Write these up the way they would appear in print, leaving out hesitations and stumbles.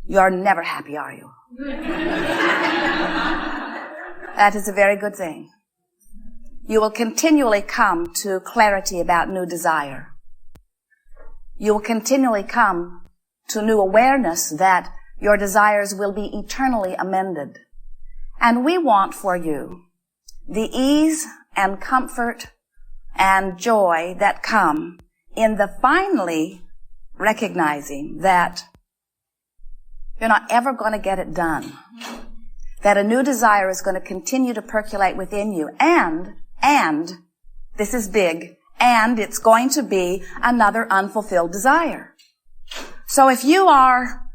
You're never happy, are you? That is a very good thing. You will continually come to clarity about new desire. You will continually come to new awareness that your desires will be eternally amended. And we want for you the ease and comfort and joy that come in the finally recognizing that you're not ever going to get it done. That a new desire is going to continue to percolate within you. And, this is big, and it's going to be another unfulfilled desire. So if you are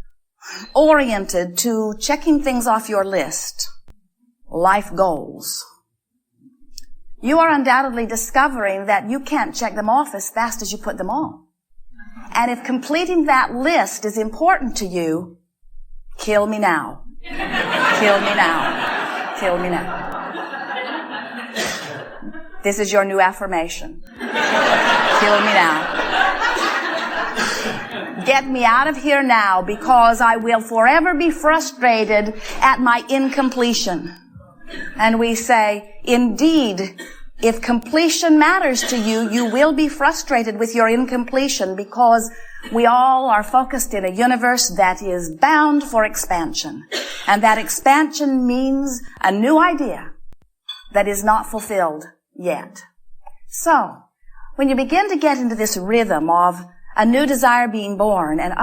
oriented to checking things off your list, life goals, you are undoubtedly discovering that you can't check them off as fast as you put them on. And if completing that list is important to you, kill me now. Kill me now. Kill me now. This is your new affirmation. Kill me now. Get me out of here now, because I will forever be frustrated at my incompletion. And we say, indeed, if completion matters to you, you will be frustrated with your incompletion, because we all are focused in a universe that is bound for expansion. And that expansion means a new idea that is not fulfilled yet. So, when you begin to get into this rhythm of a new desire being born, and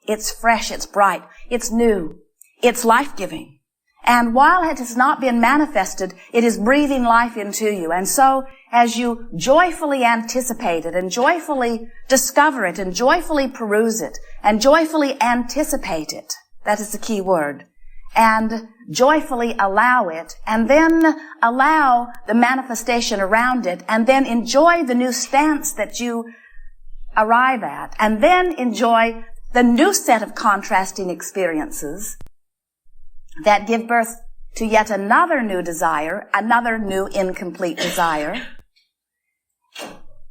it's fresh, it's bright, it's new, it's life-giving. And while it has not been manifested, it is breathing life into you. And so, as you joyfully anticipate it, and joyfully discover it, and joyfully peruse it, and joyfully anticipate it, that is the key word, and joyfully allow it, and then allow the manifestation around it, and then enjoy the new stance that you arrive at, and then enjoy the new set of contrasting experiences that give birth to yet another new desire, another new incomplete desire.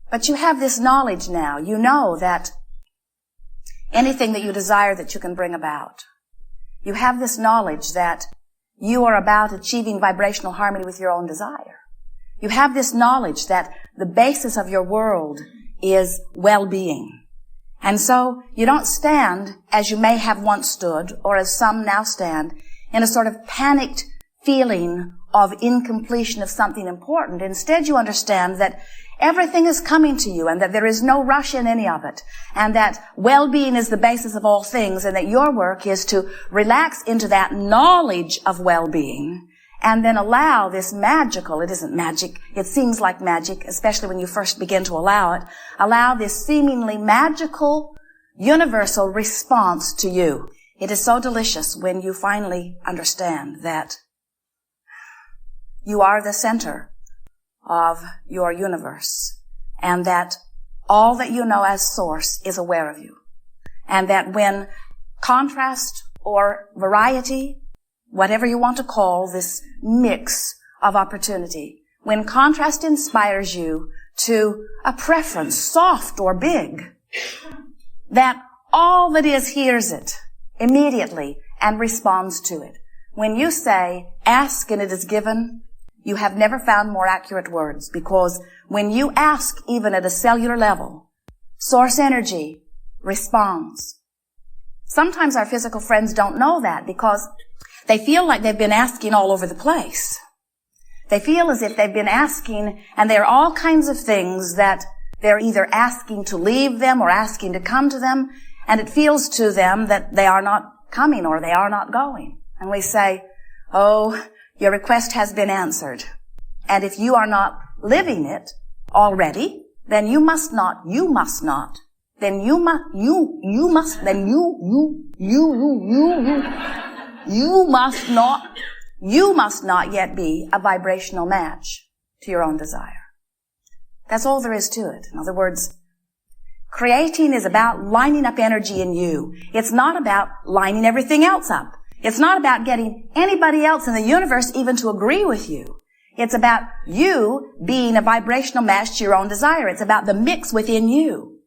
But you have this knowledge now. You know that anything that you desire that you can bring about. You have this knowledge that you are about achieving vibrational harmony with your own desire. You have this knowledge that the basis of your world is well-being. And so you don't stand as you may have once stood, or as some now stand, in a sort of panicked feeling of incompletion of something important. Instead, you understand that everything is coming to you, and that there is no rush in any of it, and that well-being is the basis of all things, and that your work is to relax into that knowledge of well-being, and then allow this magical, it isn't magic, it seems like magic, especially when you first begin to allow it, allow this seemingly magical, universal response to you. It is so delicious when you finally understand that you are the center of your universe, and that all that you know as source is aware of you. And that when contrast or variety, whatever you want to call this mix of opportunity, when contrast inspires you to a preference, soft or big, that all that is hears it immediately and responds to it. When you say, ask and it is given, you have never found more accurate words, because when you ask, even at a cellular level, source energy responds. Sometimes our physical friends don't know that, because they feel like they've been asking all over the place. They feel as if they've been asking, and there are all kinds of things that they're either asking to leave them or asking to come to them, and it feels to them that they are not coming or they are not going. And we say, oh, your request has been answered. And if you are not living it already, then you must not, then you must not yet be a vibrational match to your own desire. That's all there is to it. In other words, creating is about lining up energy in you. It's not about lining everything else up. It's not about getting anybody else in the universe even to agree with you. It's about you being a vibrational match to your own desire. It's about the mix within you.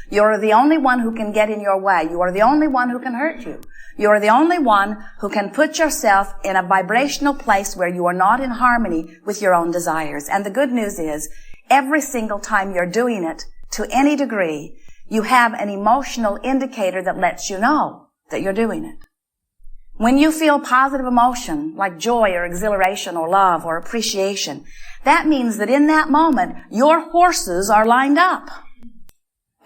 You're the only one who can get in your way. You are the only one who can hurt you. You are the only one who can put yourself in a vibrational place where you are not in harmony with your own desires. And the good news is, every single time you're doing it, to any degree, you have an emotional indicator that lets you know that you're doing it. When you feel positive emotion, like joy or exhilaration or love or appreciation, that means that in that moment, your horses are lined up.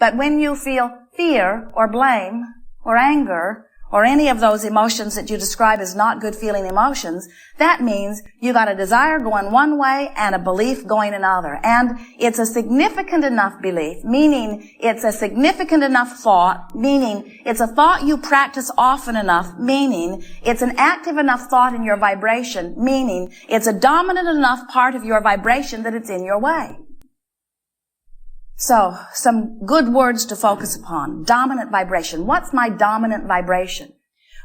But when you feel fear or blame or anger or any of those emotions that you describe as not good feeling emotions, that means you got a desire going one way and a belief going another. And it's a significant enough belief, meaning it's a significant enough thought, meaning it's a thought you practice often enough, meaning it's an active enough thought in your vibration, meaning it's a dominant enough part of your vibration that it's in your way. So, some good words to focus upon. Dominant vibration. What's my dominant vibration?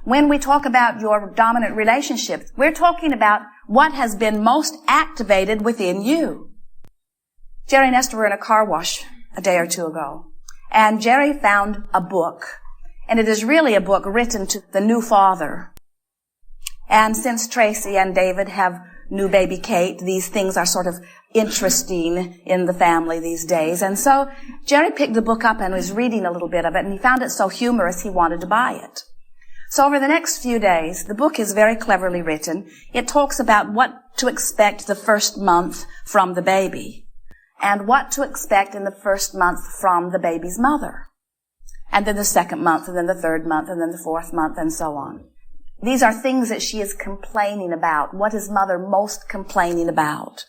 When we talk about your dominant relationships, we're talking about what has been most activated within you. Jerry and Esther were in a car wash a day or two ago, and Jerry found a book, and it is really a book written to the new father. And since Tracy and David have new baby Kate, these things are sort of interesting in the family these days. And so Jerry picked the book up and was reading a little bit of it, and he found it so humorous he wanted to buy it. So over the next few days, the book is very cleverly written. It talks about what to expect the first month from the baby, and what to expect in the first month from the baby's mother, and then the second month, and then the third month, and then the fourth month, and so on. These are things that she is complaining about. What is mother most complaining about?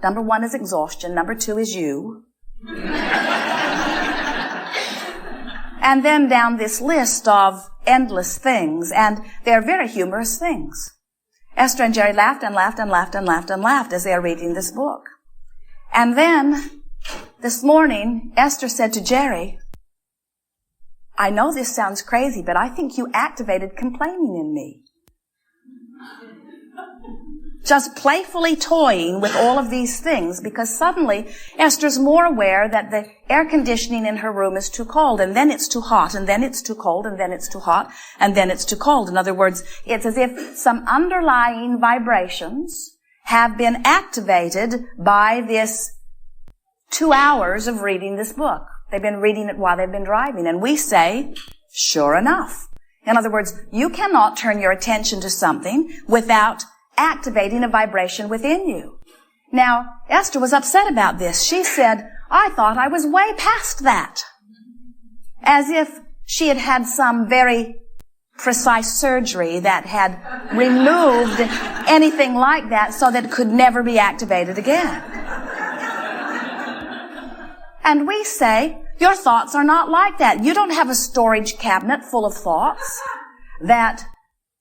Number 1 is exhaustion. Number 2 is you. And then down this list of endless things, and they're very humorous things. Esther and Jerry laughed and laughed and laughed and laughed and laughed as they are reading this book. And then, this morning, Esther said to Jerry, I know this sounds crazy, but I think you activated complaining in me. Just playfully toying with all of these things, because suddenly Esther's more aware that the air conditioning in her room is too cold, and then it's too hot, and then it's too cold, and then it's too hot, and then it's too cold. In other words, it's as if some underlying vibrations have been activated by this 2 hours of reading this book. They've been reading it while they've been driving, and we say, sure enough. In other words, you cannot turn your attention to something without activating a vibration within you. Now, Esther was upset about this. She said, I thought I was way past that. As if she had had some very precise surgery that had removed anything like that so that it could never be activated again. And we say, your thoughts are not like that. You don't have a storage cabinet full of thoughts that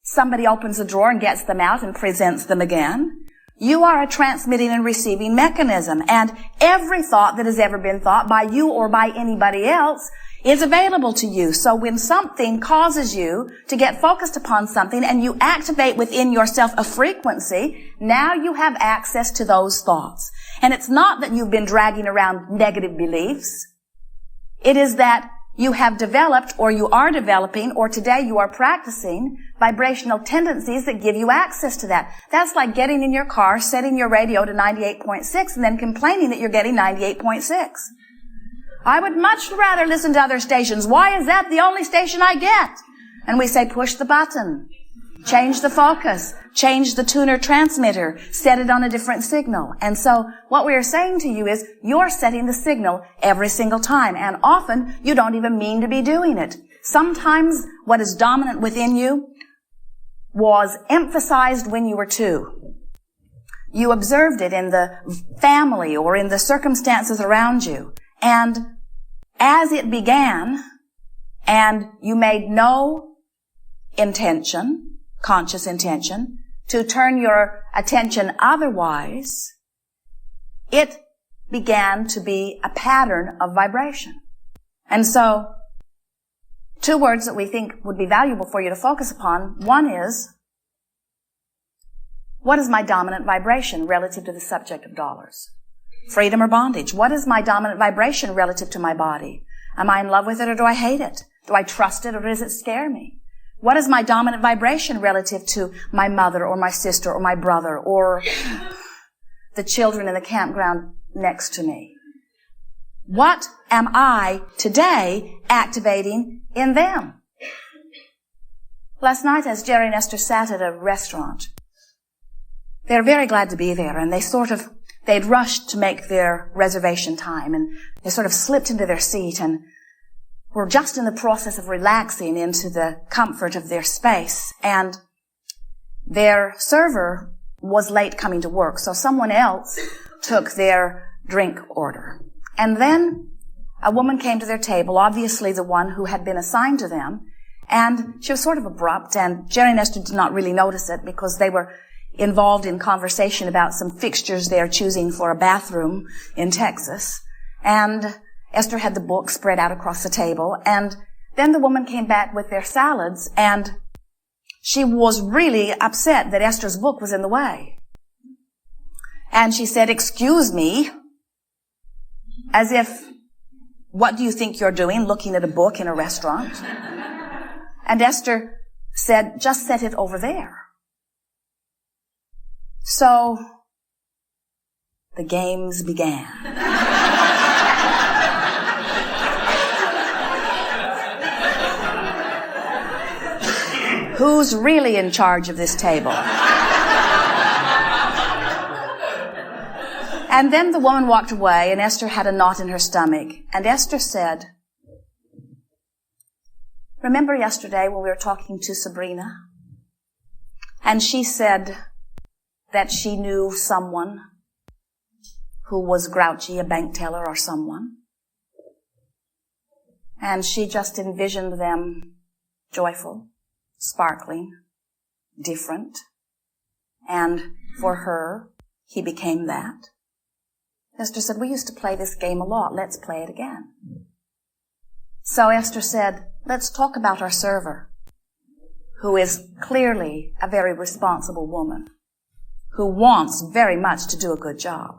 somebody opens the drawer and gets them out and presents them again. You are a transmitting and receiving mechanism, and every thought that has ever been thought by you or by anybody else is available to you. So when something causes you to get focused upon something and you activate within yourself a frequency, now you have access to those thoughts. And it's not that you've been dragging around negative beliefs. It is that you have developed, or you are developing, or today you are practicing vibrational tendencies that give you access to that. That's like getting in your car, setting your radio to 98.6, and then complaining that you're getting 98.6. I would much rather listen to other stations. Why is that the only station I get? And we say, push the button, change the focus, change the tuner transmitter, set it on a different signal. And so what we are saying to you is you're setting the signal every single time, and often you don't even mean to be doing it. Sometimes what is dominant within you was emphasized when you were 2. You observed it in the family or in the circumstances around you. And as it began, and you made no intention, conscious intention, to turn your attention otherwise, it began to be a pattern of vibration. And so, 2 words that we think would be valuable for you to focus upon. One is, what is my dominant vibration relative to the subject of dollars? Freedom or bondage? What is my dominant vibration relative to my body? Am I in love with it or do I hate it? Do I trust it or does it scare me? What is my dominant vibration relative to my mother or my sister or my brother or the children in the campground next to me? What am I today activating in them? Last night, as Jerry and Esther sat at a restaurant, they were very glad to be there, and they'd rushed to make their reservation time, and they sort of slipped into their seat and were just in the process of relaxing into the comfort of their space. And their server was late coming to work, so someone else took their drink order. And then a woman came to their table, obviously the one who had been assigned to them, and she was sort of abrupt, and Jerry and Esther did not really notice it because they were involved in conversation about some fixtures they are choosing for a bathroom in Texas. And Esther had the book spread out across the table, and then the woman came back with their salads, and she was really upset that Esther's book was in the way. And she said, "Excuse me," as if, "What do you think you're doing, looking at a book in a restaurant?" And Esther said, "Just set it over there." So the games began. Who's really in charge of this table? And then the woman walked away, and Esther had a knot in her stomach. And Esther said, "Remember yesterday when we were talking to Sabrina? And she said that she knew someone who was grouchy, a bank teller or someone. And she just envisioned them joyful, sparkling, different. And for her, he became that." Esther said, "We used to play this game a lot. Let's play it again." So Esther said, "Let's talk about our server, who is clearly a very responsible woman, who wants very much to do a good job,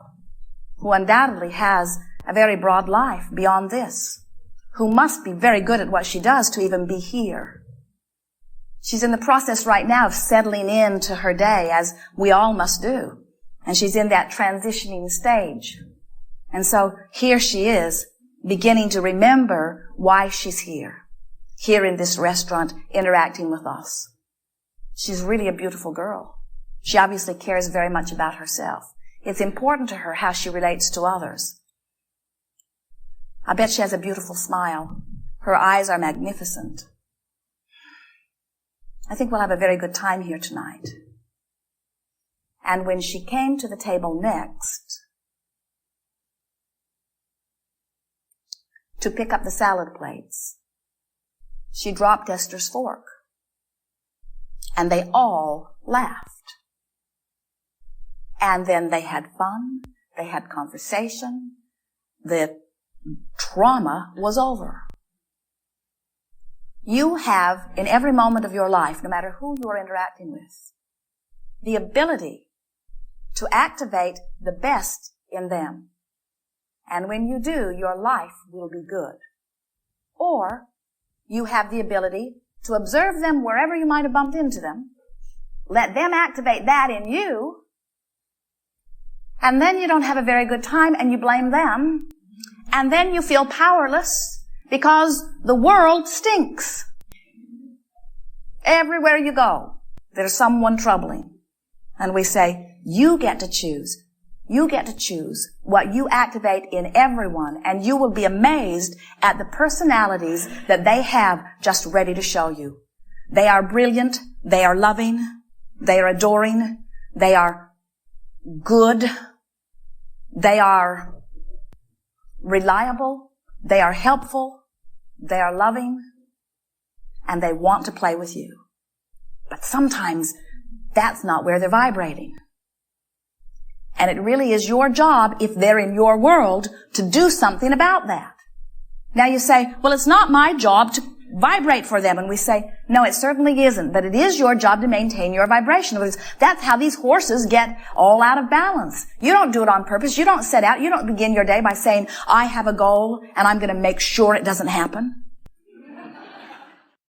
who undoubtedly has a very broad life beyond this, who must be very good at what she does to even be here. She's in the process right now of settling into her day, as we all must do, and she's in that transitioning stage. And so here she is, beginning to remember why she's here in this restaurant, interacting with us. She's really a beautiful girl. She obviously cares very much about herself. It's important to her how she relates to others. I bet she has a beautiful smile. Her eyes are magnificent. I think we'll have a very good time here tonight." And when she came to the table next to pick up the salad plates, she dropped Esther's fork. And they all laughed. And then they had fun, they had conversation, the trauma was over. You have, in every moment of your life, no matter who you are interacting with, the ability to activate the best in them. And when you do, your life will be good. Or you have the ability to observe them wherever you might have bumped into them, let them activate that in you, and then you don't have a very good time and you blame them, and then you feel powerless because the world stinks. Everywhere you go, there's someone troubling. And we say, you get to choose. You get to choose what you activate in everyone, and you will be amazed at the personalities that they have just ready to show you. They are brilliant. They are loving. They are adoring. They are good. They are reliable. They are helpful. They are loving. And they want to play with you. But sometimes that's not where they're vibrating. And it really is your job, if they're in your world, to do something about that. Now you say, well, it's not my job to vibrate for them, and we say, no, it certainly isn't, but it is your job to maintain your vibration. That's how these horses get all out of balance. You don't do it on purpose. You don't set out. You don't begin your day by saying, I have a goal, and I'm going to make sure it doesn't happen.